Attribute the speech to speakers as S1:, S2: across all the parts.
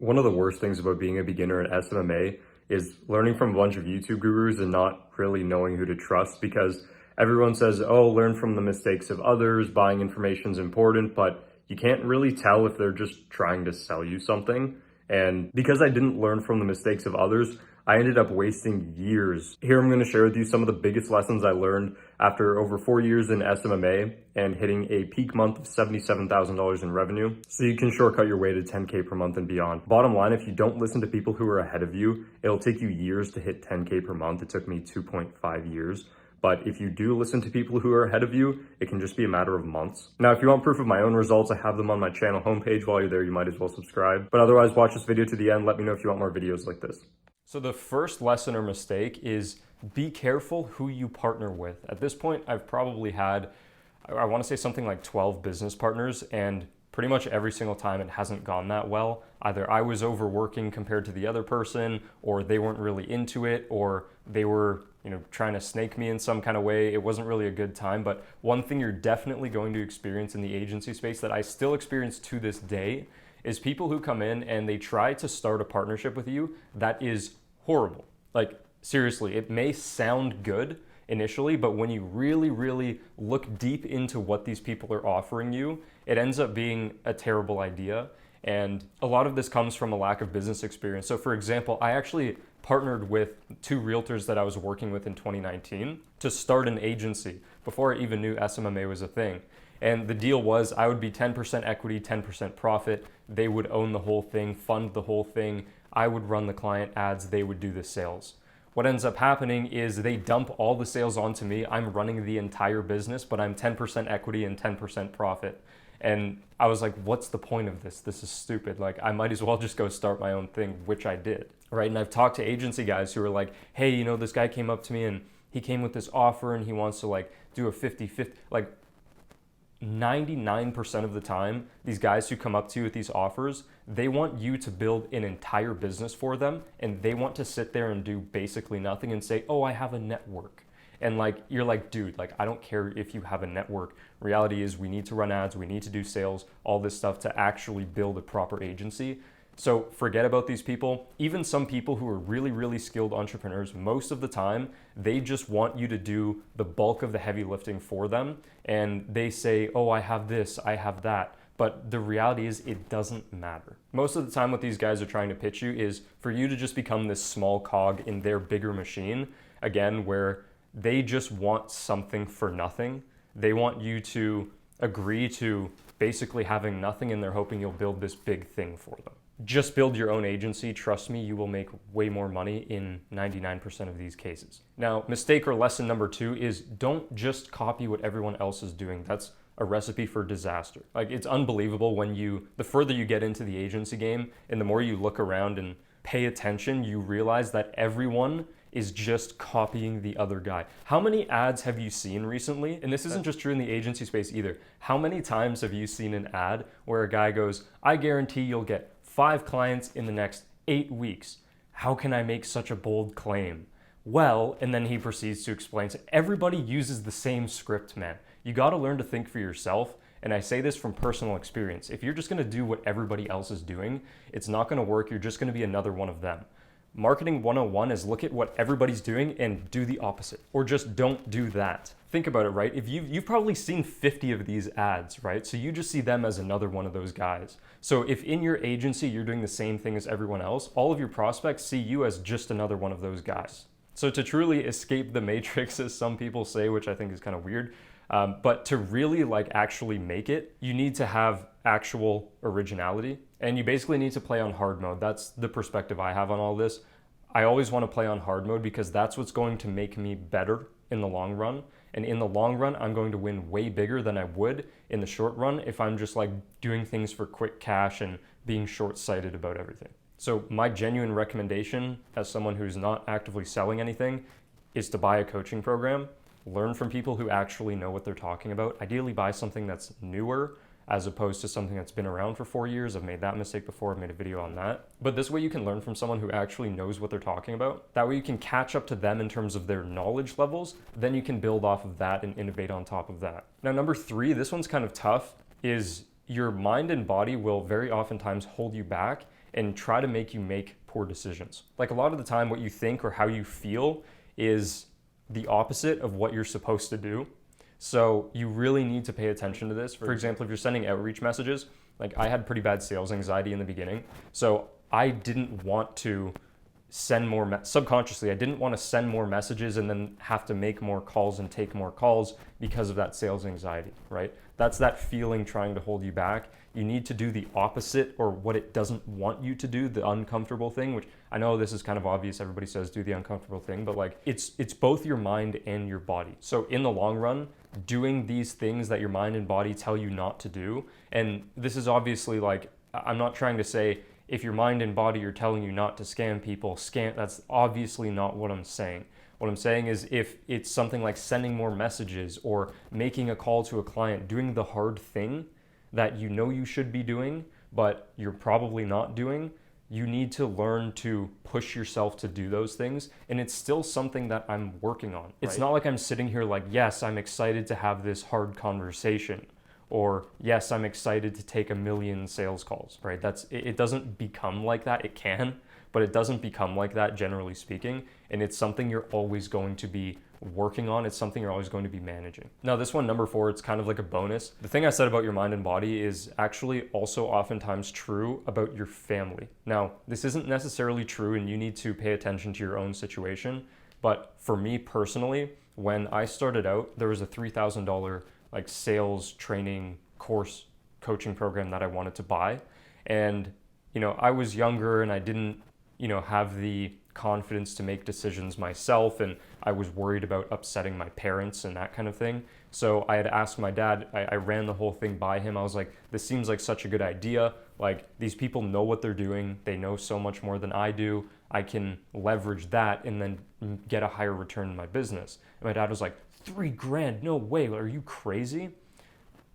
S1: One of the worst things about being a beginner at SMMA is learning from a bunch of YouTube gurus and not really knowing who to trust, because everyone says, oh, learn from the mistakes of others, buying information is important, but you can't really tell if they're just trying to sell you something. And because I didn't learn from the mistakes of others, I ended up wasting years. Here I'm going to share with you some of the biggest lessons I learned after over 4 years in SMMA and hitting a peak month of $77,000 in revenue, so you can shortcut your way to 10K per month and beyond. Bottom line, if you don't listen to people who are ahead of you, it'll take you years to hit 10K per month. It took me 2.5 years. But if you do listen to people who are ahead of you, it can just be a matter of months. Now, if you want proof of my own results, I have them on my channel homepage. While you're there, you might as well subscribe. But otherwise, watch this video to the end. Let me know if you want more videos like this. So the first lesson or mistake is be careful who you partner with. At this point, I've probably had, I want to say something like 12 business partners, and pretty much every single time it hasn't gone that well. Either I was overworking compared to the other person, or they weren't really into it, or they were, trying to snake me in some kind of way. It wasn't really a good time. But one thing you're definitely going to experience in the agency space that I still experience to this day is people who come in and they try to start a partnership with you that is horrible. Like, seriously, it may sound good initially, but when you really, really look deep into what these people are offering you, it ends up being a terrible idea. And a lot of this comes from a lack of business experience. So for example, I actually partnered with 2 realtors that I was working with in 2019 to start an agency before I even knew SMMA was a thing. And the deal was I would be 10% equity, 10% profit. They would own the whole thing, fund the whole thing. I would run the client ads, they would do the sales. What ends up happening is they dump all the sales onto me. I'm running the entire business, but I'm 10% equity and 10% profit. And I was like, what's the point of this? This is stupid. Like, I might as well just go start my own thing, which I did, right? And I've talked to agency guys who are like, hey, this guy came up to me and he came with this offer and he wants to do a 50-50. Like, 99% of the time, these guys who come up to you with these offers, they want you to build an entire business for them, and they want to sit there and do basically nothing and say, oh, I have a network. And you're like, dude, I don't care if you have a network. Reality is we need to run ads, we need to do sales, all this stuff to actually build a proper agency. So forget about these people. Even some people who are really, really skilled entrepreneurs, most of the time, they just want you to do the bulk of the heavy lifting for them. And they say, oh, I have this, I have that. But the reality is it doesn't matter. Most of the time what these guys are trying to pitch you is for you to just become this small cog in their bigger machine, again, where they just want something for nothing. They want you to agree to basically having nothing, and they're hoping you'll build this big thing for them. Just build your own agency. Trust me, you will make way more money in 99% of these cases. Now, mistake or lesson number 2 is don't just copy what everyone else is doing. That's a recipe for disaster. It's unbelievable when the further you get into the agency game and the more you look around and pay attention, you realize that everyone is just copying the other guy. How many ads have you seen recently? And this isn't just true in the agency space either. How many times have you seen an ad where a guy goes, I guarantee you'll get 5 clients in the next 8 weeks. How can I make such a bold claim? Well, and then he proceeds to explain. So everybody uses the same script, man. You got to learn to think for yourself. And I say this from personal experience. If you're just going to do what everybody else is doing, it's not going to work. You're just going to be another one of them. Marketing 101 is look at what everybody's doing and do the opposite, or just don't do that. Think about it, right? If you've probably seen 50 of these ads, right? So you just see them as another one of those guys. So if in your agency you're doing the same thing as everyone else, all of your prospects see you as just another one of those guys. So to truly escape the matrix, as some people say, which I think is kind of weird, but to really actually make it, you need to have actual originality, and you basically need to play on hard mode. That's the perspective I have on all this. I always want to play on hard mode because that's what's going to make me better in the long run. And in the long run, I'm going to win way bigger than I would in the short run if I'm just doing things for quick cash and being short-sighted about everything. So my genuine recommendation as someone who's not actively selling anything is to buy a coaching program. Learn from people who actually know what they're talking about. Ideally buy something that's newer as opposed to something that's been around for 4 years. I've made that mistake before. I've made a video on that. But this way you can learn from someone who actually knows what they're talking about. That way you can catch up to them in terms of their knowledge levels. Then you can build off of that and innovate on top of that. Now, number 3, this one's kind of tough, is your mind and body will very oftentimes hold you back and try to make you make poor decisions. Like a lot of the time, what you think or how you feel is the opposite of what you're supposed to do. So you really need to pay attention to this. For example, if you're sending outreach messages, like I had pretty bad sales anxiety in the beginning. So I didn't want to send more, subconsciously, I didn't want to send more messages and then have to make more calls and take more calls because of that sales anxiety, right? That's that feeling trying to hold you back. You need to do the opposite, or what it doesn't want you to do, the uncomfortable thing, which I know this is kind of obvious. Everybody says do the uncomfortable thing, but like it's both your mind and your body. So in the long run, doing these things that your mind and body tell you not to do, and this is obviously like, I'm not trying to say if your mind and body are telling you not to scam people, that's obviously not what I'm saying. What I'm saying is if it's something like sending more messages or making a call to a client, doing the hard thing that you know you should be doing, but you're probably not doing, you need to learn to push yourself to do those things. And it's still something that I'm working on. It's not like I'm sitting here like, yes, I'm excited to have this hard conversation, or yes, I'm excited to take 1 million sales calls, right? It doesn't become like that. It can, but it doesn't become like that, generally speaking. And it's something you're always going to be working on. It's something you're always going to be managing. Now this one, number 4, it's kind of like a bonus. The thing I said about your mind and body is actually also oftentimes true about your family. Now, this isn't necessarily true, and you need to pay attention to your own situation. But for me personally, when I started out, there was a $3,000 like sales training course coaching program that I wanted to buy. And, I was younger and I didn't, have the confidence to make decisions myself. And I was worried about upsetting my parents and that kind of thing. So I had asked my dad, I ran the whole thing by him. I was like, this seems like such a good idea. Like, these people know what they're doing. They know so much more than I do. I can leverage that and then get a higher return in my business. And my dad was like, $3,000, no way, are you crazy?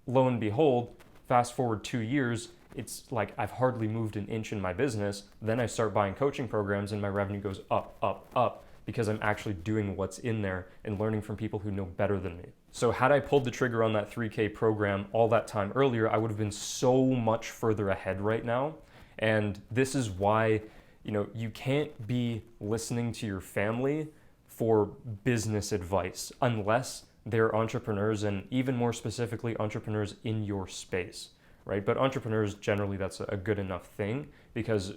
S1: Lo and behold, fast forward 2 years, it's like I've hardly moved an inch in my business. Then I start buying coaching programs and my revenue goes up, up, up, because I'm actually doing what's in there and learning from people who know better than me. So had I pulled the trigger on that 3K program all that time earlier, I would have been so much further ahead right now. And this is why, you can't be listening to your family for business advice unless they're entrepreneurs, and even more specifically, entrepreneurs in your space, right? But entrepreneurs, generally, that's a good enough thing, because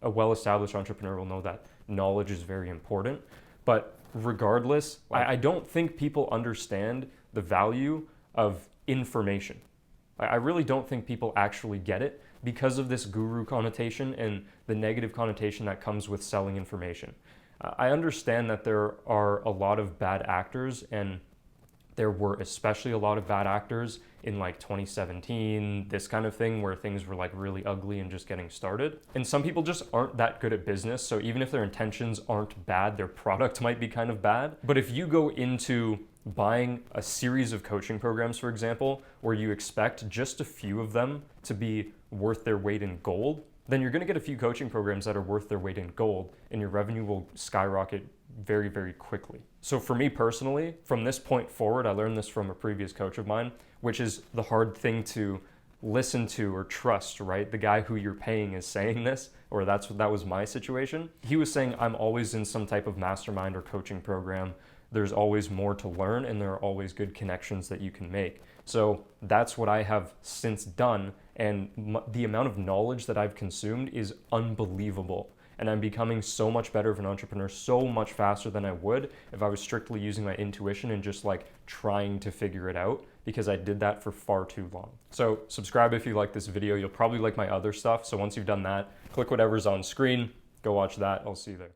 S1: a well-established entrepreneur will know that knowledge is very important. But regardless, I don't think people understand the value of information. I really don't think people actually get it because of this guru connotation and the negative connotation that comes with selling information. I understand that there are a lot of bad actors, and there were especially a lot of bad actors in like 2017, this kind of thing, where things were like really ugly and just getting started. And some people just aren't that good at business. So even if their intentions aren't bad, their product might be kind of bad. But if you go into buying a series of coaching programs, for example, where you expect just a few of them to be worth their weight in gold, then you're going to get a few coaching programs that are worth their weight in gold, and your revenue will skyrocket very, very quickly. So for me personally, from this point forward, I learned this from a previous coach of mine, which is the hard thing to listen to or trust, right? The guy who you're paying is saying this, or that was my situation. He was saying, I'm always in some type of mastermind or coaching program. There's always more to learn, and there are always good connections that you can make. So that's what I have since done, and the amount of knowledge that I've consumed is unbelievable. And I'm becoming so much better of an entrepreneur so much faster than I would if I was strictly using my intuition and just like trying to figure it out, because I did that for far too long. So subscribe if you like this video. You'll probably like my other stuff. So once you've done that, click whatever's on screen, go watch that. I'll see you there.